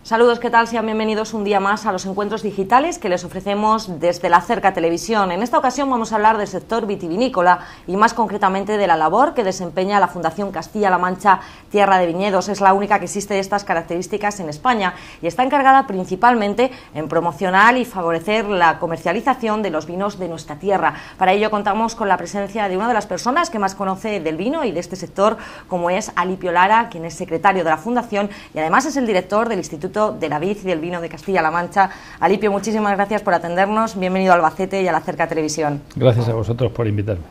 Saludos, ¿qué tal? Sean bienvenidos un día más a los encuentros digitales que les ofrecemos desde la Cerca Televisión. En esta ocasión vamos a hablar del sector vitivinícola y más concretamente de la labor que desempeña la Fundación Castilla-La Mancha Tierra de Viñedos. Es la única que existe de estas características en España y está encargada principalmente en promocionar y favorecer la comercialización de los vinos de nuestra tierra. Para ello contamos con la presencia de una de las personas que más conoce del vino y de este sector, como es Alipio Lara, quien es secretario de la Fundación y además es el director del Instituto de la Vid y del Vino de Castilla-La Mancha. Alipio, muchísimas gracias por atendernos. Bienvenido a Albacete y a la Cerca Televisión. Gracias a vosotros por invitarme.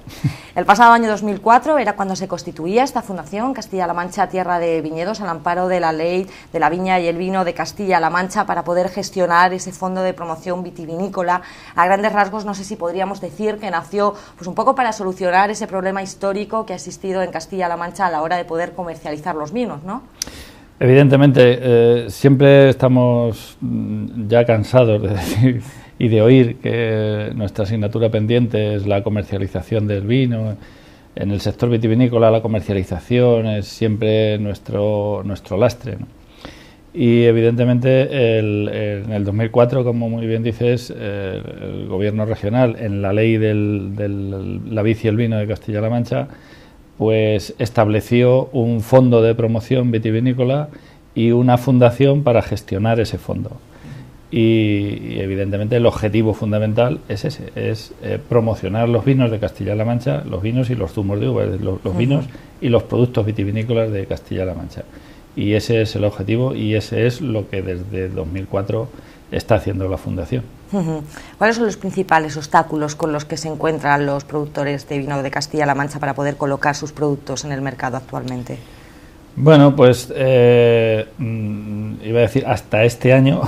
El pasado año 2004 era cuando se constituía esta Fundación Castilla-La Mancha Tierra de Viñedos al amparo de la Ley de la Viña y el Vino de Castilla-La Mancha para poder gestionar ese fondo de promoción vitivinícola. A grandes rasgos, no sé si podríamos decir que nació pues un poco para solucionar ese problema histórico que ha existido en Castilla-La Mancha a la hora de poder comercializar los vinos, ¿no? Evidentemente, siempre estamos ya cansados de decir y de oír que nuestra asignatura pendiente es la comercialización del vino. En el sector vitivinícola la comercialización es siempre nuestro lastre, ¿no? Y evidentemente en el 2004, como muy bien dices, el gobierno regional, en la ley de la vid y el vino de Castilla-La Mancha, pues estableció un fondo de promoción vitivinícola y una fundación para gestionar ese fondo. Y evidentemente el objetivo fundamental es ese, es promocionar los vinos de Castilla-La Mancha, los vinos y los zumos de uva, los vinos y los productos vitivinícolas de Castilla-La Mancha. Y ese es el objetivo y ese es lo que desde 2004 está haciendo la Fundación. ¿Cuáles son los principales obstáculos con los que se encuentran los productores de vino de Castilla-La Mancha para poder colocar sus productos en el mercado actualmente? Bueno, pues iba a decir hasta este año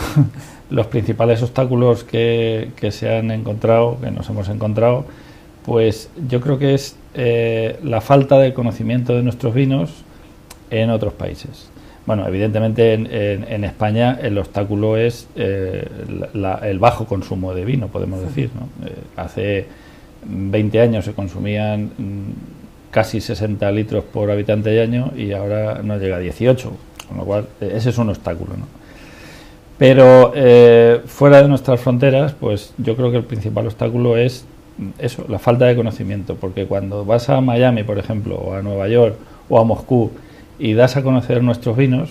los principales obstáculos que se han encontrado, que nos hemos encontrado, pues yo creo que es la falta de conocimiento de nuestros vinos en otros países. Bueno, evidentemente en España el obstáculo es el bajo consumo de vino, podemos decir, ¿no? Hace 20 años se consumían casi 60 litros por habitante y año y ahora no llega a 18, con lo cual ese es un obstáculo, ¿no? Pero fuera de nuestras fronteras, pues yo creo que el principal obstáculo es eso, la falta de conocimiento, porque cuando vas a Miami, por ejemplo, o a Nueva York o a Moscú, y das a conocer nuestros vinos,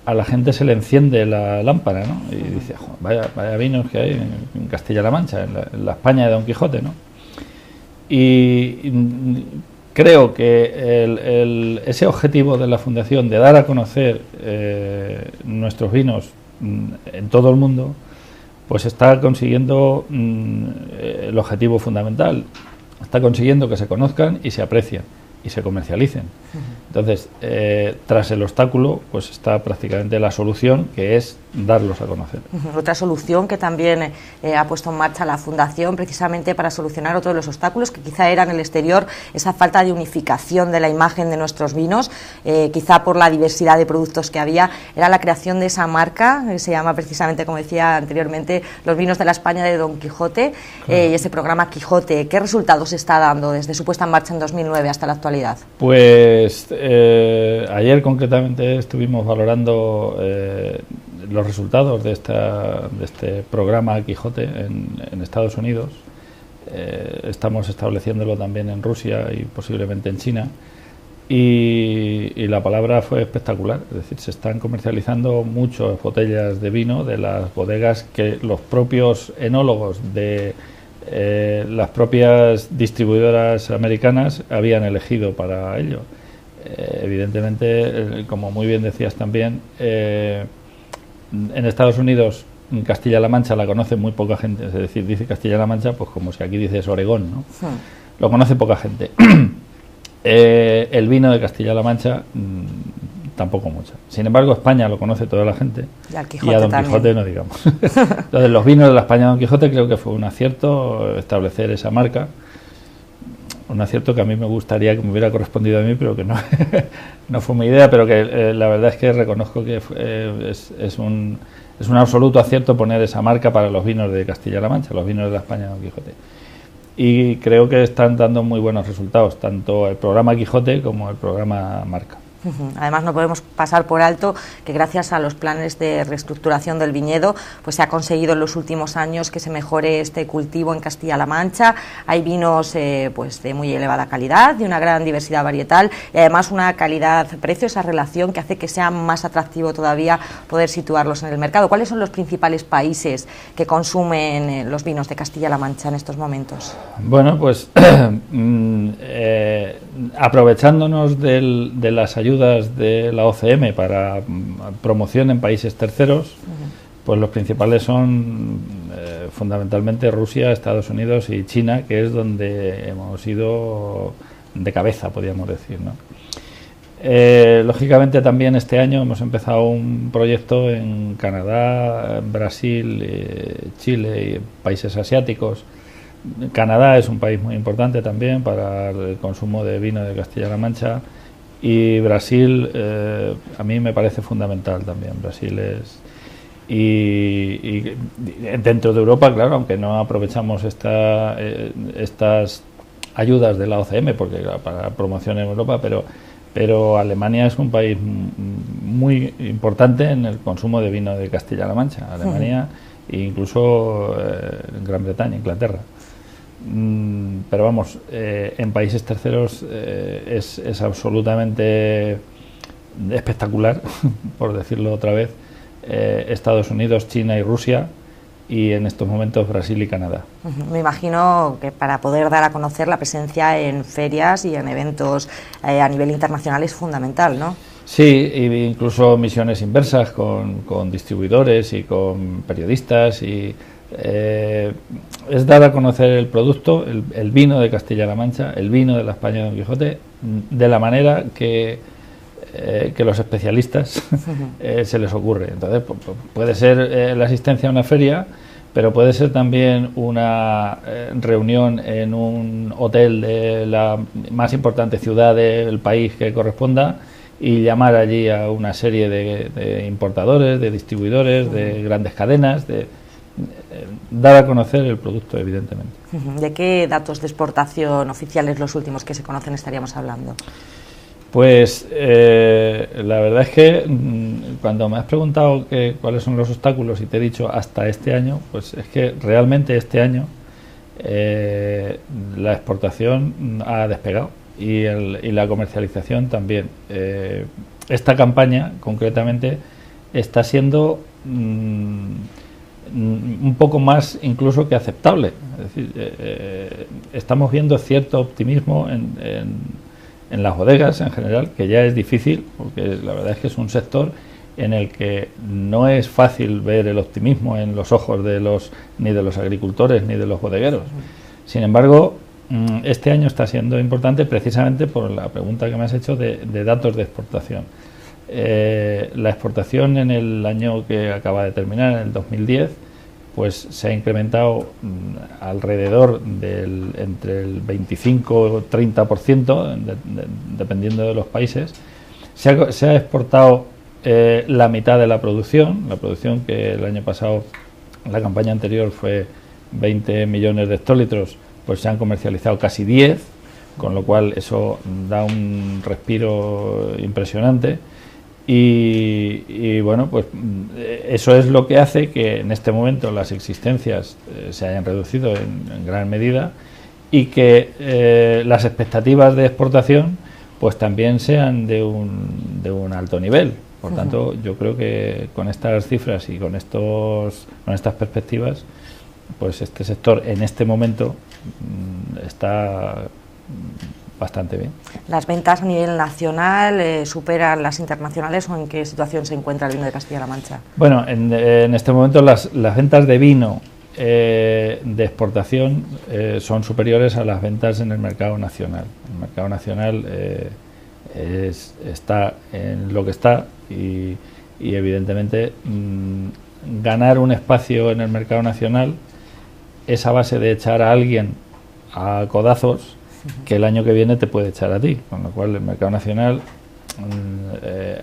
a la gente se le enciende la lámpara, ¿no? Y dice, vaya vinos que hay en Castilla-La Mancha, en la España de Don Quijote, ¿no? Y creo que ese objetivo de la Fundación de dar a conocer nuestros vinos en todo el mundo, pues está consiguiendo el objetivo fundamental. Está consiguiendo que se conozcan y se aprecien y se comercialicen. Entonces, tras el obstáculo, pues está prácticamente la solución, que es darlos a conocer. Otra solución que también ha puesto en marcha la Fundación, precisamente para solucionar otro de los obstáculos, que quizá era en el exterior, esa falta de unificación de la imagen de nuestros vinos, quizá por la diversidad de productos que había, era la creación de esa marca, que se llama precisamente, como decía anteriormente, los vinos de la España de Don Quijote, claro. Y ese programa Quijote. ¿Qué resultados está dando desde su puesta en marcha en 2009 hasta la actualidad? Pues ayer concretamente estuvimos valorando los resultados de este programa Quijote en Estados Unidos. Estamos estableciéndolo también en Rusia y posiblemente en China. Y la palabra fue espectacular, es decir, se están comercializando muchas botellas de vino de las bodegas que los propios enólogos de las propias distribuidoras americanas habían elegido para ello. Evidentemente, como muy bien decías también, en Estados Unidos Castilla-La Mancha la conoce muy poca gente, es decir, dice Castilla-La Mancha pues como si aquí dices Oregón, ¿no? Sí. Lo conoce poca gente. El vino de Castilla-La Mancha tampoco mucha. Sin embargo, España lo conoce toda la gente y a Don Quijote no digamos. Entonces, los vinos de la España de Don Quijote creo que fue un acierto establecer esa marca. Un acierto que a mí me gustaría que me hubiera correspondido a mí, pero que no, no fue mi idea, pero que la verdad es que reconozco que es un absoluto acierto poner esa marca para los vinos de Castilla-La Mancha, los vinos de la España de Don Quijote. Y creo que están dando muy buenos resultados, tanto el programa Quijote como el programa Marca. Además, no podemos pasar por alto que gracias a los planes de reestructuración del viñedo pues se ha conseguido en los últimos años que se mejore este cultivo en Castilla-La Mancha. Hay vinos pues de muy elevada calidad, de una gran diversidad varietal y además una calidad-precio, esa relación que hace que sea más atractivo todavía poder situarlos en el mercado. ¿Cuáles son los principales países que consumen los vinos de Castilla-La Mancha en estos momentos? Bueno, pues aprovechándonos de las ayudas de la OCM para promoción en países terceros, pues los principales son fundamentalmente Rusia, Estados Unidos y China, que es donde hemos ido de cabeza, podríamos decir, ¿no? Lógicamente también este año hemos empezado un proyecto en Canadá, Brasil, Chile y países asiáticos. Canadá es un país muy importante también para el consumo de vino de Castilla-La Mancha. Y Brasil a mí me parece fundamental también. Brasil es y dentro de Europa, claro, aunque no aprovechamos estas ayudas de la OCM porque para promoción en Europa, pero Alemania es un país muy importante en el consumo de vino de Castilla-La Mancha. Alemania e incluso Gran Bretaña, Inglaterra. Pero vamos, en países terceros es absolutamente espectacular, por decirlo otra vez, Estados Unidos, China y Rusia, y en estos momentos Brasil y Canadá. Me imagino que para poder dar a conocer la presencia en ferias y en eventos a nivel internacional es fundamental, ¿no? Sí, incluso misiones inversas con distribuidores y con periodistas y es dar a conocer el producto, el vino de Castilla-La Mancha, el vino de la España de Don Quijote, de la manera que los especialistas se les ocurre. Entonces, puede ser la asistencia a una feria, pero puede ser también una reunión en un hotel de la más importante ciudad del país que corresponda y llamar allí a una serie de importadores, de distribuidores, de grandes cadenas, dar a conocer el producto, evidentemente. ¿De qué datos de exportación oficiales, los últimos que se conocen, estaríamos hablando? Pues la verdad es que cuando me has preguntado cuáles son los obstáculos y te he dicho hasta este año, pues es que realmente este año la exportación ha despegado y la comercialización también. Esta campaña concretamente está siendo un poco más incluso que aceptable. Es decir, estamos viendo cierto optimismo en las bodegas en general, que ya es difícil, porque la verdad es que es un sector en el que no es fácil ver el optimismo en los ojos ni de los agricultores ni de los bodegueros. Sin embargo, este año está siendo importante precisamente por la pregunta que me has hecho de datos de exportación. La exportación en el año que acaba de terminar, en el 2010, pues se ha incrementado alrededor entre el 25 y 30%, dependiendo de los países. Se ha exportado la mitad de la producción que el año pasado, la campaña anterior fue 20 millones de hectolitros, pues se han comercializado casi 10, con lo cual eso da un respiro impresionante. Y bueno, pues eso es lo que hace que en este momento las existencias se hayan reducido en gran medida y que las expectativas de exportación pues también sean de un alto nivel. Por tanto, yo creo que con estas cifras y con estas perspectivas, pues este sector en este momento está bastante bien. ¿Las ventas a nivel nacional superan las internacionales o en qué situación se encuentra el vino de Castilla-La Mancha? Bueno, en este momento las ventas de vino de exportación son superiores a las ventas en el mercado nacional. El mercado nacional está en lo que está y evidentemente ganar un espacio en el mercado nacional es a base de echar a alguien a codazos que el año que viene te puede echar a ti, con lo cual el mercado nacional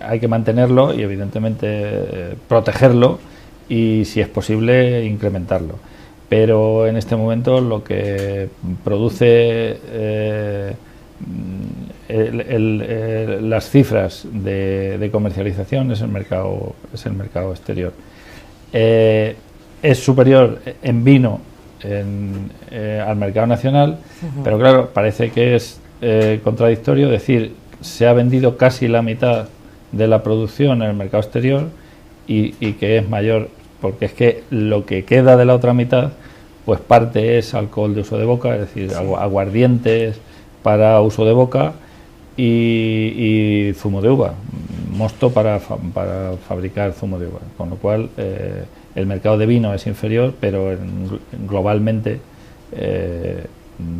hay que mantenerlo y evidentemente protegerlo y si es posible incrementarlo, pero en este momento lo que produce las cifras de comercialización es el mercado exterior. Es superior en vino al mercado nacional, pero claro, parece que es contradictorio decir se ha vendido casi la mitad de la producción en el mercado exterior y que es mayor, porque es que lo que queda de la otra mitad, pues parte es alcohol de uso de boca, es decir, aguardientes para uso de boca y zumo de uva, mosto para fabricar zumo de uva, con lo cual el mercado de vino es inferior, pero globalmente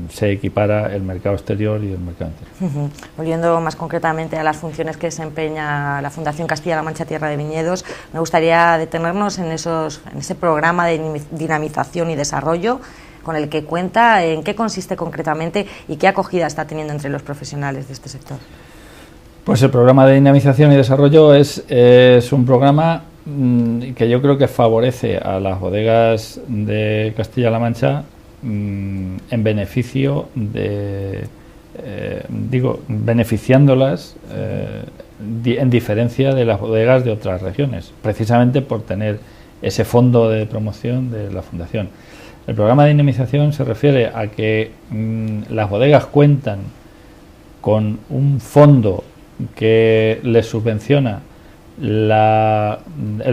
se equipara el mercado exterior y el mercado interior. Volviendo más concretamente a las funciones que desempeña la Fundación Castilla-La Mancha Tierra de Viñedos, me gustaría detenernos en ese programa de dinamización y desarrollo con el que cuenta, en qué consiste concretamente y qué acogida está teniendo entre los profesionales de este sector. Pues el programa de dinamización y desarrollo es un programa que yo creo que favorece a las bodegas de Castilla-La Mancha en beneficio beneficiándolas en diferencia de las bodegas de otras regiones, precisamente por tener ese fondo de promoción de la Fundación. El programa de dinamización se refiere a que las bodegas cuentan con un fondo que les subvenciona el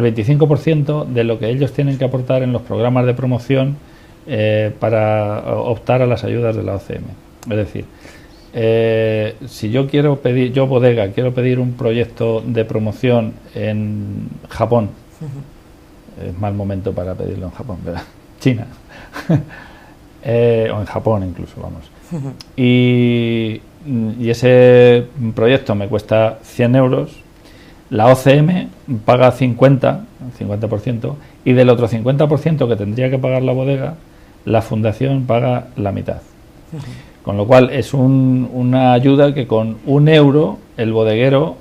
25% de lo que ellos tienen que aportar en los programas de promoción para optar a las ayudas de la OCM. Es decir, si yo bodega, quiero pedir un proyecto de promoción en Japón, es mal momento para pedirlo en Japón, ¿verdad? China, o en Japón incluso, vamos. Y ese proyecto me cuesta 100 euros, la OCM paga 50%, y del otro 50% que tendría que pagar la bodega, la Fundación paga la mitad. Con lo cual es una ayuda que con 1 euro el bodeguero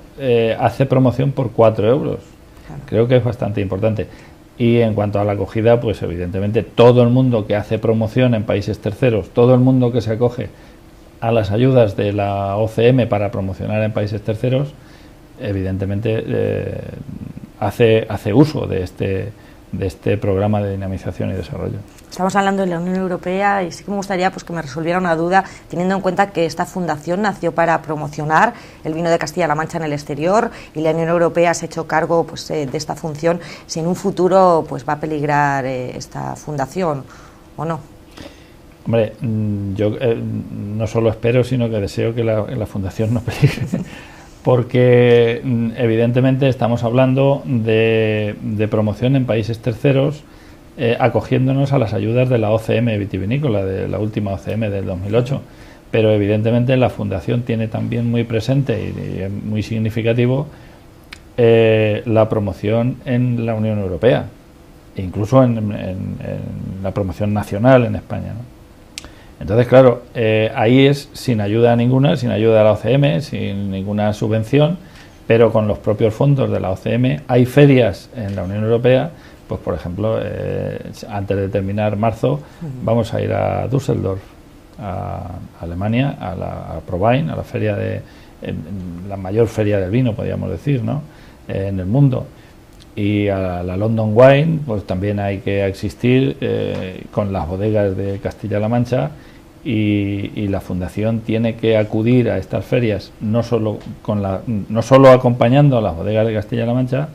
hace promoción por 4 euros. Creo que es bastante importante. Y en cuanto a la acogida, pues evidentemente todo el mundo que hace promoción en países terceros, todo el mundo que se acoge a las ayudas de la OCM para promocionar en países terceros, evidentemente hace uso de este programa de dinamización y desarrollo. Estamos hablando de la Unión Europea y sí que me gustaría pues que me resolviera una duda, teniendo en cuenta que esta fundación nació para promocionar el vino de Castilla-La Mancha en el exterior y la Unión Europea se ha hecho cargo pues, de esta función. Si en un futuro pues va a peligrar esta fundación o no. Hombre, yo no solo espero, sino que deseo que la fundación no peligre. Porque evidentemente estamos hablando de promoción en países terceros, acogiéndonos a las ayudas de la OCM vitivinícola, de la última OCM del 2008, pero evidentemente la Fundación tiene también muy presente y es muy significativo la promoción en la Unión Europea, e incluso en la promoción nacional en España, ¿no? Entonces, claro, ahí es sin ayuda ninguna, sin ayuda de la OCM, sin ninguna subvención, pero con los propios fondos de la OCM. Hay ferias en la Unión Europea, pues por ejemplo, antes de terminar marzo, vamos a ir a Düsseldorf, a Alemania, a Prowein, a la feria la mayor feria del vino, podríamos decir, ¿no?, en el mundo. Y a la London Wine, pues también hay que asistir con las bodegas de Castilla-La Mancha y la Fundación tiene que acudir a estas ferias no solo acompañando a las bodegas de Castilla-La Mancha,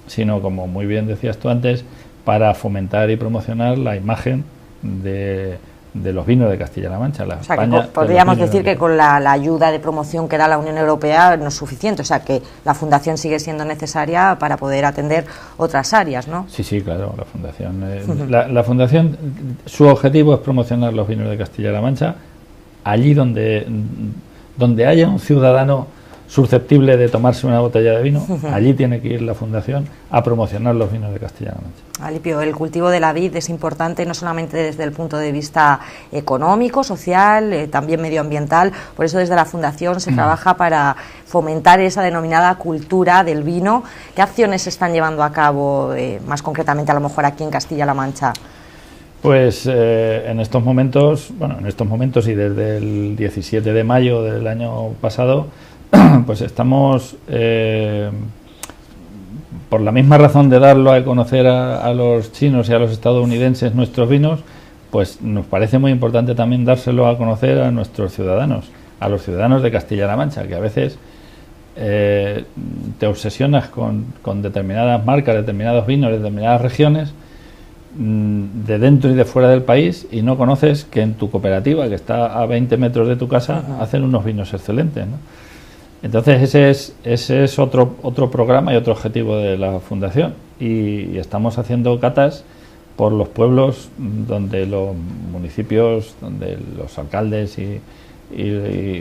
sino, como muy bien decías tú antes, para fomentar y promocionar la imagen de los vinos de Castilla-La Mancha. O sea, que podríamos decir que con la ayuda de promoción que da la Unión Europea no es suficiente, o sea, que la Fundación sigue siendo necesaria para poder atender otras áreas, ¿no? Sí, claro, la Fundación, la Fundación, su objetivo es promocionar los vinos de Castilla-La Mancha allí donde haya un ciudadano susceptible de tomarse una botella de vino, allí tiene que ir la Fundación a promocionar los vinos de Castilla-La Mancha. Alipio, el cultivo de la vid es importante no solamente desde el punto de vista económico, social, también medioambiental. Por eso desde la Fundación se trabaja para fomentar esa denominada cultura del vino. ¿Qué acciones se están llevando a cabo, más concretamente a lo mejor aquí en Castilla-La Mancha? Pues en estos momentos y desde el 17 de mayo del año pasado, pues estamos, por la misma razón de darlo a conocer a los chinos y a los estadounidenses nuestros vinos, pues nos parece muy importante también dárselo a conocer a nuestros ciudadanos, a los ciudadanos de Castilla-La Mancha, que a veces te obsesionas con determinadas marcas, determinados vinos, determinadas regiones, de dentro y de fuera del país, y no conoces que en tu cooperativa, que está a 20 metros de tu casa, hacen unos vinos excelentes, ¿no? Entonces ese es otro programa y otro objetivo de la Fundación, y estamos haciendo catas por los pueblos donde los municipios, donde los alcaldes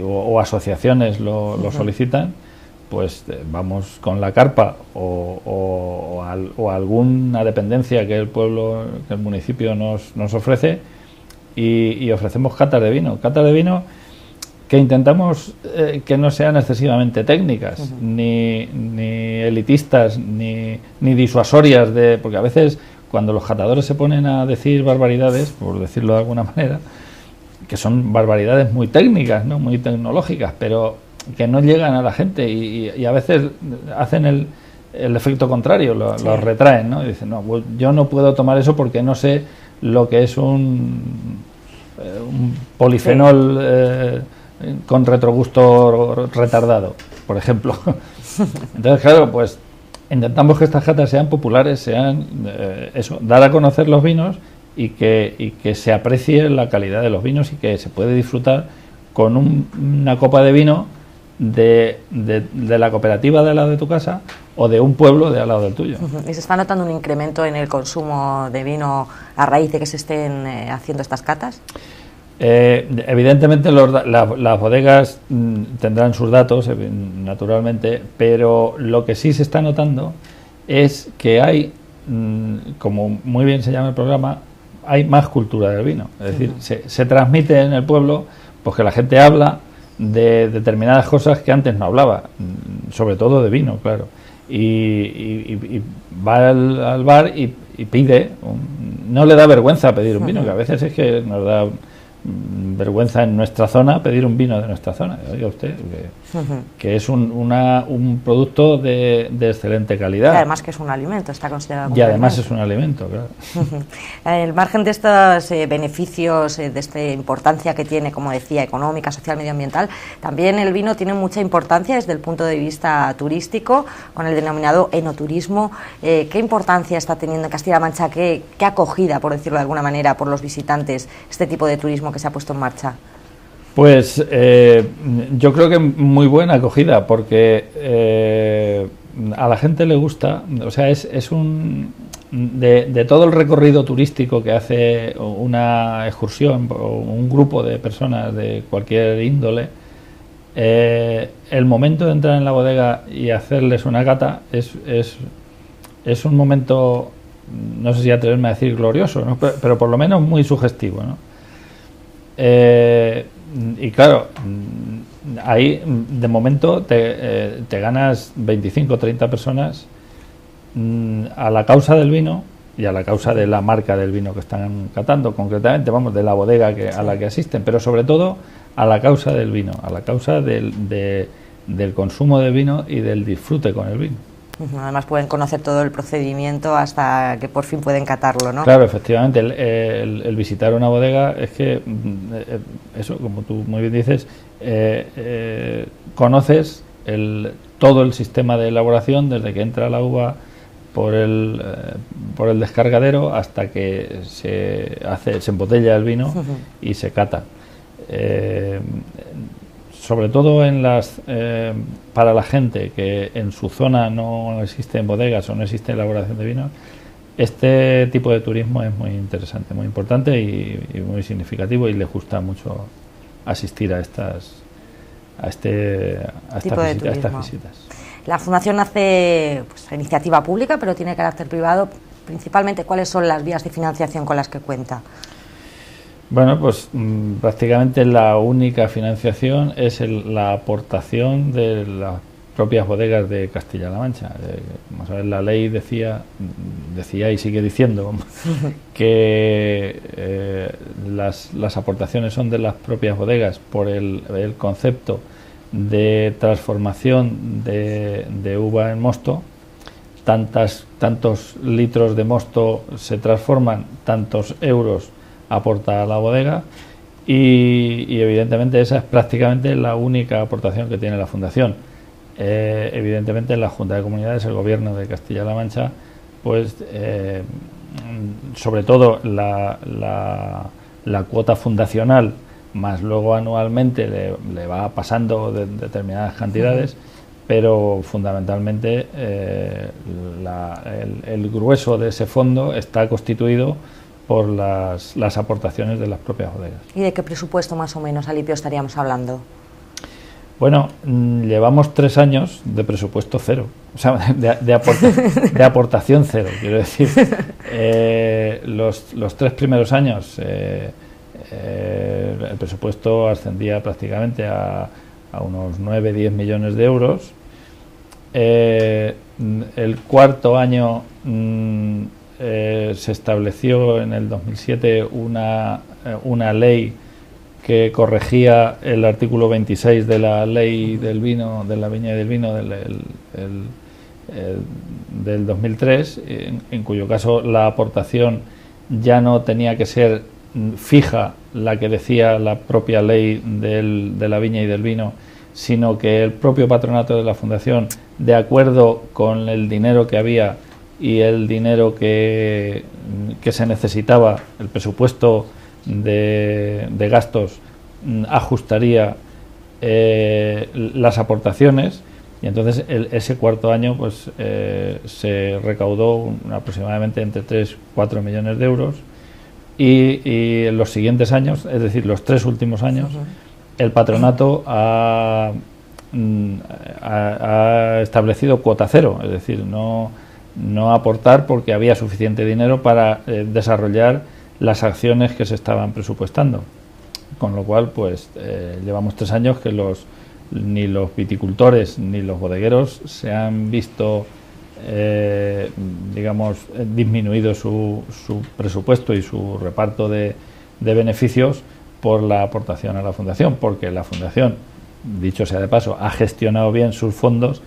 o asociaciones lo solicitan. Pues vamos con la carpa o alguna dependencia que el municipio nos ofrece, y ofrecemos catas de vino que intentamos que no sean excesivamente técnicas, ni elitistas, ni disuasorias, porque a veces cuando los catadores se ponen a decir barbaridades, por decirlo de alguna manera, que son barbaridades muy técnicas, ¿no?, muy tecnológicas, pero que no llegan a la gente, y a veces hacen el efecto contrario, lo retraen, ¿no? Y dicen, no, pues yo no puedo tomar eso porque no sé lo que es un polifenol con retrogusto retardado, por ejemplo. Entonces, claro, pues intentamos que estas catas sean populares, sean dar a conocer los vinos, y que se aprecie la calidad de los vinos, y que se puede disfrutar con una copa de vino de la cooperativa de al lado de tu casa, o de un pueblo de al lado del tuyo. ¿Y se está notando un incremento en el consumo de vino a raíz de que se estén haciendo estas catas? Evidentemente las bodegas tendrán sus datos, naturalmente, pero lo que sí se está notando es que hay, como muy bien se llama el programa, hay más cultura del vino. Es decir, se transmite en el pueblo, pues que la gente habla de determinadas cosas que antes no hablaba, sobre todo de vino, claro, y va al bar y pide, no le da vergüenza pedir un vino, que a veces es que nos da vergüenza en nuestra zona pedir un vino de nuestra zona. Oiga usted, que es un producto de excelente calidad. Y además que es un alimento, está considerado como y además alimento. Es un alimento, claro. El margen de estos beneficios, de esta importancia que tiene, como decía, económica, social, medioambiental, también el vino tiene mucha importancia desde el punto de vista turístico, con el denominado enoturismo. ¿Qué importancia está teniendo en Castilla-La Mancha? ¿Qué acogida, por decirlo de alguna manera, por los visitantes este tipo de turismo que se ha puesto en marcha? Pues yo creo que muy buena acogida, porque a la gente le gusta. O sea, es de todo el recorrido turístico que hace una excursión o un grupo de personas de cualquier índole, el momento de entrar en la bodega y hacerles una cata es un momento, no sé si atreverme a decir glorioso, ¿no?, pero por lo menos muy sugestivo, ¿no? Y claro, ahí de momento te ganas 25 o 30 personas a la causa del vino y a la causa de la marca del vino que están catando, concretamente, vamos, de la bodega a la que asisten, pero sobre todo a la causa del vino, a la causa del consumo del vino y del disfrute con el vino. Además pueden conocer todo el procedimiento hasta que por fin pueden catarlo, ¿no? Claro, efectivamente, el visitar una bodega es que, eso, como tú muy bien dices, conoces todo el sistema de elaboración, desde que entra la uva por el descargadero hasta que se embotella el vino y se cata. Sobre todo para la gente que en su zona no existen bodegas o no existe elaboración de vino, este tipo de turismo es muy interesante, muy importante y muy significativo, y les gusta mucho asistir a estas visitas. La Fundación hace iniciativa pública, pero tiene carácter privado. Principalmente, ¿cuáles son las vías de financiación con las que cuenta? Bueno, pues prácticamente la única financiación es la aportación de las propias bodegas de Castilla-La Mancha. Vamos a ver, la ley decía decía y sigue diciendo que las aportaciones son de las propias bodegas por el concepto de transformación de uva en mosto. Tantos litros de mosto se transforman, tantos euros aporta a la bodega, y evidentemente esa es prácticamente la única aportación que tiene la Fundación. Evidentemente la Junta de Comunidades, el Gobierno de Castilla-La Mancha, pues sobre todo la cuota fundacional, más luego anualmente le va pasando de determinadas cantidades, pero fundamentalmente el grueso de ese fondo está constituido por las aportaciones de las propias bodegas. ¿Y de qué presupuesto más o menos, Alipio, estaríamos hablando? Bueno, llevamos 3 años de presupuesto cero, o sea, de aportación cero, quiero decir. Los 3 primeros años el presupuesto ascendía prácticamente a unos 9-10 millones de euros. El cuarto año se estableció en el 2007 una ley que corregía el artículo 26 de la ley del vino, de la viña y del vino del 2003, en cuyo caso la aportación ya no tenía que ser fija, la que decía la propia ley de la viña y del vino, sino que el propio patronato de la Fundación, de acuerdo con el dinero que había y el dinero que se necesitaba, el presupuesto de gastos, ajustaría las aportaciones, y entonces ese cuarto año pues se recaudó aproximadamente entre 3-4 millones de euros, y en los siguientes años, es decir, los 3 últimos años, el patronato ha establecido cuota cero, es decir, no aportar porque había suficiente dinero para desarrollar las acciones que se estaban presupuestando, con lo cual pues llevamos 3 años que ni los viticultores ni los bodegueros se han visto disminuido su presupuesto y su reparto de beneficios por la aportación a la Fundación, porque la Fundación, dicho sea de paso, ha gestionado bien sus fondos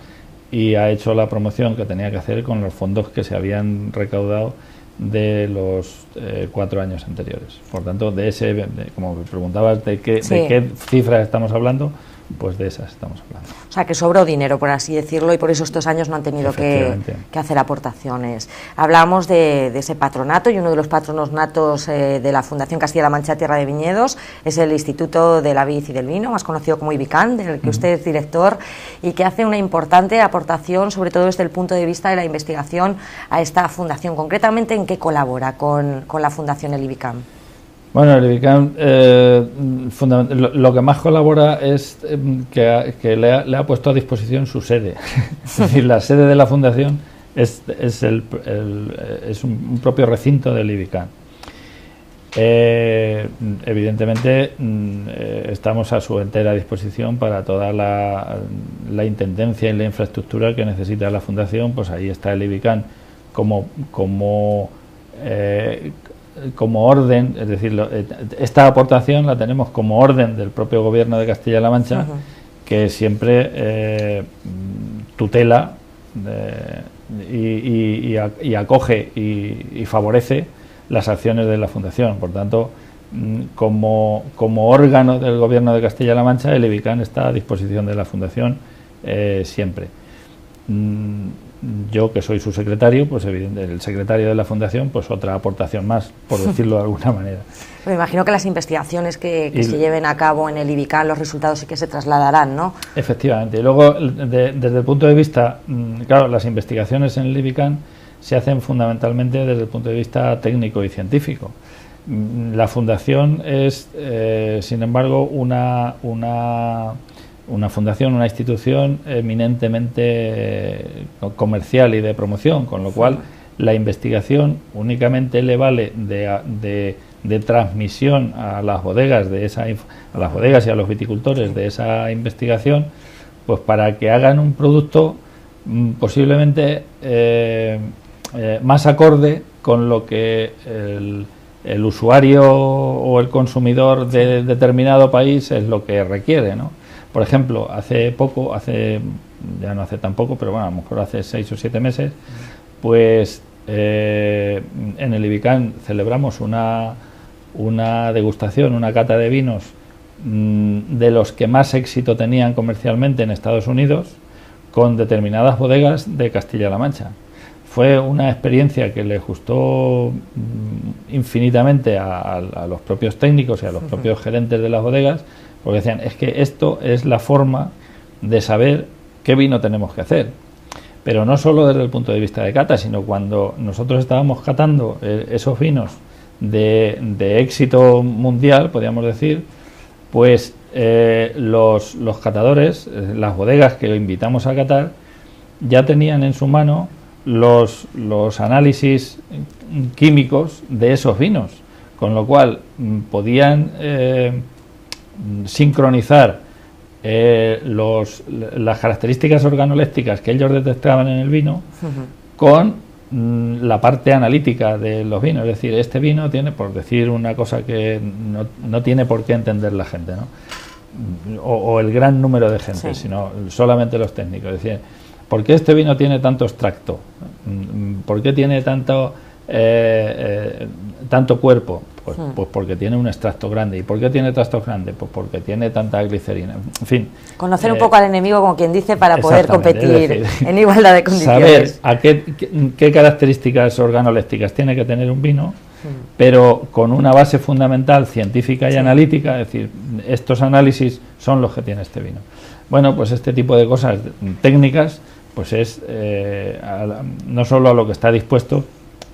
y ha hecho la promoción que tenía que hacer con los fondos que se habían recaudado de los 4 años anteriores. Por tanto, como me preguntabas de qué cifras estamos hablando, pues de esas estamos hablando. O sea, que sobró dinero, por así decirlo, y por eso estos años no han tenido que hacer aportaciones. Hablábamos de ese patronato, y uno de los patronos natos de la Fundación Castilla-La Mancha Tierra de Viñedos es el Instituto de la Vid y del Vino, más conocido como IBICAN, del que usted es director, y que hace una importante aportación, sobre todo desde el punto de vista de la investigación, a esta fundación. Concretamente, ¿en qué colabora con la Fundación el IBICAN? Bueno, el IBICAN lo que más colabora es que le ha puesto a disposición su sede. Es decir, la sede de la Fundación es un propio recinto del IBICAN. Evidentemente estamos a su entera disposición para toda la intendencia y la infraestructura que necesita la Fundación. Pues ahí está el IBICAN como orden, es decir, esta aportación la tenemos como orden del propio Gobierno de Castilla-La Mancha, que siempre tutela y acoge y favorece las acciones de la Fundación. Por tanto, como órgano del Gobierno de Castilla-La Mancha, el IBICAN está a disposición de la Fundación siempre. Yo, que soy su secretario, pues evidentemente el secretario de la Fundación, pues otra aportación más, por decirlo de alguna manera. Me imagino que las investigaciones que se lleven a cabo en el IBICAN, los resultados sí que se trasladarán, ¿no? Efectivamente. Y luego, desde el punto de vista, claro, las investigaciones en el IBICAN se hacen fundamentalmente desde el punto de vista técnico y científico. La Fundación es, sin embargo, una fundación, una institución eminentemente comercial y de promoción, con lo cual la investigación únicamente le vale de transmisión a las bodegas y a los viticultores de esa investigación, pues para que hagan un producto posiblemente más acorde con lo que el usuario o el consumidor de determinado país es lo que requiere, ¿no? Por ejemplo, ya no hace tan poco, pero bueno, a lo mejor hace 6 o 7 meses, pues en el IBICAN celebramos una degustación, una cata de vinos de los que más éxito tenían comercialmente en Estados Unidos, con determinadas bodegas de Castilla-La Mancha. Fue una experiencia que les gustó infinitamente a los propios técnicos y a los propios gerentes de las bodegas, porque decían, es que esto es la forma de saber qué vino tenemos que hacer. Pero no solo desde el punto de vista de cata, sino cuando nosotros estábamos catando esos vinos de éxito mundial, podríamos decir, pues los catadores, las bodegas que invitamos a catar, ya tenían en su mano los análisis químicos de esos vinos, con lo cual podían sincronizar las características organolépticas que ellos detectaban en el vino con la parte analítica de los vinos. Es decir, este vino tiene, por decir una cosa que no tiene por qué entender la gente, ¿no? O el gran número de gente, sino solamente los técnicos. Es decir, ¿por qué este vino tiene tanto extracto? ¿Por qué tiene tanto cuerpo? Pues porque tiene un extracto grande. ¿Y por qué tiene extractos grandes? Pues porque tiene tanta glicerina. En fin. Conocer un poco al enemigo, como quien dice, para poder competir en igualdad de condiciones. Saber qué características organolépticas tiene que tener un vino, pero con una base fundamental científica y analítica, es decir, estos análisis son los que tiene este vino. Bueno, pues este tipo de cosas técnicas, pues es no solo a lo que está dispuesto,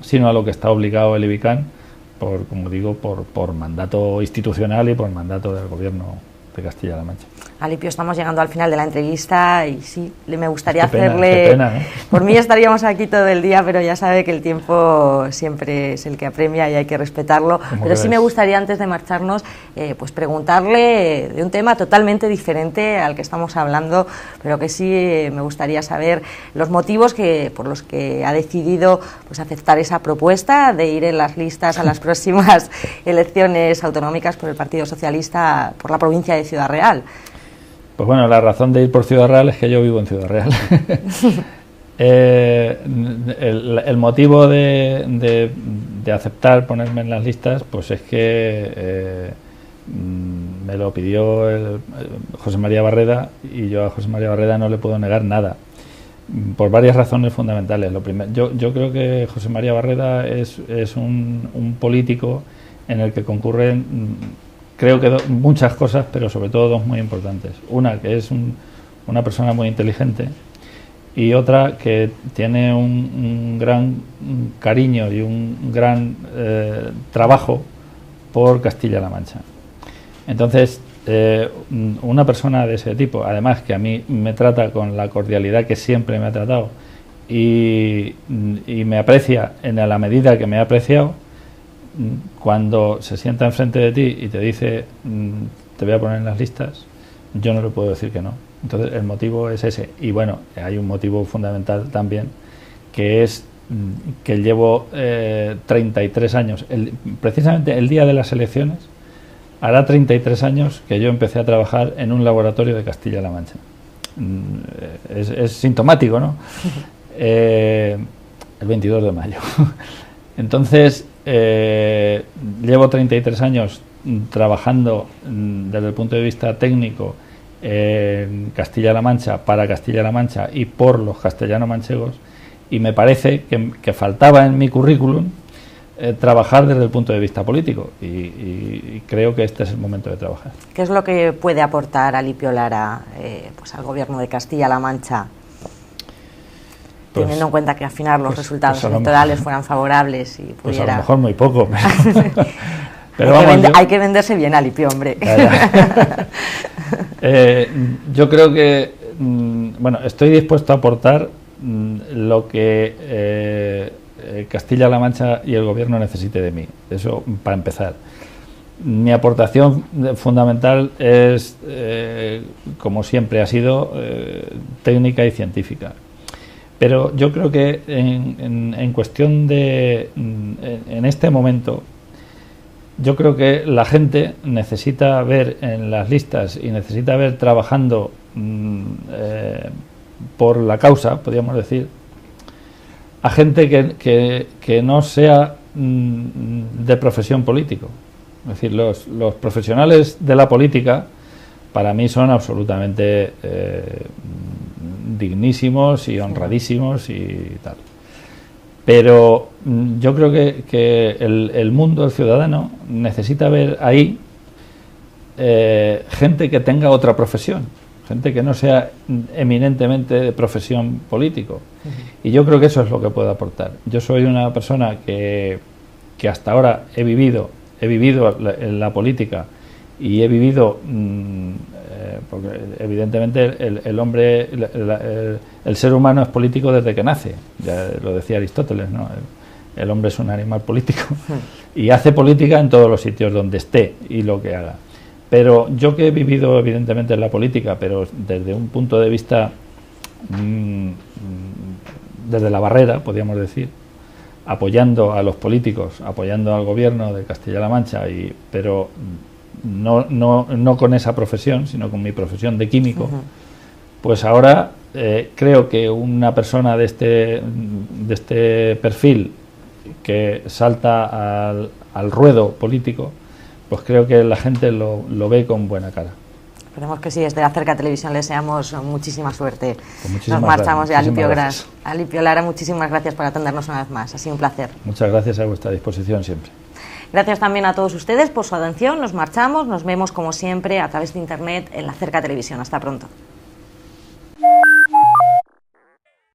sino a lo que está obligado el IBICAN, como digo, por mandato institucional y por mandato del Gobierno de Castilla-La Mancha. Alipio, estamos llegando al final de la entrevista y sí, me gustaría hacerle... Qué pena, ¿no? Por mí estaríamos aquí todo el día, pero ya sabe que el tiempo siempre es el que apremia y hay que respetarlo. Pero sí me gustaría, antes de marcharnos, pues preguntarle de un tema totalmente diferente al que estamos hablando, pero que sí me gustaría saber los motivos por los que ha decidido pues aceptar esa propuesta de ir en las listas a las próximas elecciones autonómicas por el Partido Socialista por la provincia de Ciudad Real. Pues bueno, la razón de ir por Ciudad Real es que yo vivo en Ciudad Real. El motivo de aceptar ponerme en las listas, pues es que me lo pidió José María Barreda, y yo a José María Barreda no le puedo negar nada, por varias razones fundamentales. Lo primero, yo creo que José María Barreda es un político en el que concurren, creo que muchas cosas, pero sobre todo dos muy importantes. Una, que es una persona muy inteligente, y otra, que tiene un gran cariño y un gran trabajo por Castilla-La Mancha. Entonces, una persona de ese tipo, además que a mí me trata con la cordialidad que siempre me ha tratado y me aprecia en la medida que me ha apreciado, cuando se sienta enfrente de ti y te dice te voy a poner en las listas, yo no le puedo decir que no. Entonces el motivo es ese. Y bueno, hay un motivo fundamental también, que es que llevo 33 años, precisamente el día de las elecciones hará 33 años que yo empecé a trabajar en un laboratorio de Castilla-La Mancha. Es sintomático, ¿no? El 22 de mayo. Entonces, llevo 33 años trabajando desde el punto de vista técnico en Castilla-La Mancha, para Castilla-La Mancha y por los castellano-manchegos, y me parece que faltaba en mi currículum trabajar desde el punto de vista político, y creo que este es el momento de trabajar. ¿Qué es lo que puede aportar Alipio Lara pues al Gobierno de Castilla-La Mancha? Teniendo en cuenta que al final los resultados electorales fueran favorables y pudiera... Pues a lo mejor muy poco. Pero hay que venderse bien, Alipio, hombre. Yo creo que, bueno, estoy dispuesto a aportar lo que Castilla-La Mancha y el Gobierno necesite de mí. Eso, para empezar. Mi aportación fundamental es, como siempre ha sido, técnica y científica. Pero yo creo que en cuestión de... en este momento, yo creo que la gente necesita ver en las listas y necesita ver trabajando por la causa, podríamos decir, a gente que no sea de profesión político. Es decir, los profesionales de la política para mí son absolutamente dignísimos y honradísimos y tal. Pero yo creo que el mundo, el ciudadano, necesita ver ahí gente que tenga otra profesión, gente que no sea eminentemente de profesión político. Y yo creo que eso es lo que puedo aportar. Yo soy una persona que hasta ahora he vivido en la política y he vivido, porque evidentemente el hombre, el ser humano es político desde que nace, ya lo decía Aristóteles, ¿no? El hombre es un animal político y hace política en todos los sitios donde esté y lo que haga. Pero yo que he vivido evidentemente en la política, pero desde un punto de vista, desde la barrera, podríamos decir, apoyando a los políticos, apoyando al gobierno de Castilla-La Mancha, pero no con esa profesión, sino con mi profesión de químico, pues ahora creo que una persona de este perfil que salta al ruedo político, pues creo que la gente lo ve con buena cara. Esperemos que sí, desde la Cerca Televisión le deseamos muchísima suerte. Pues Nos marchamos ya, Alipio Lara, muchísimas gracias por atendernos una vez más, ha sido un placer. Muchas gracias, a vuestra disposición siempre. Gracias también a todos ustedes por su atención, nos marchamos, nos vemos como siempre a través de internet en la Cerca Televisión. Hasta pronto.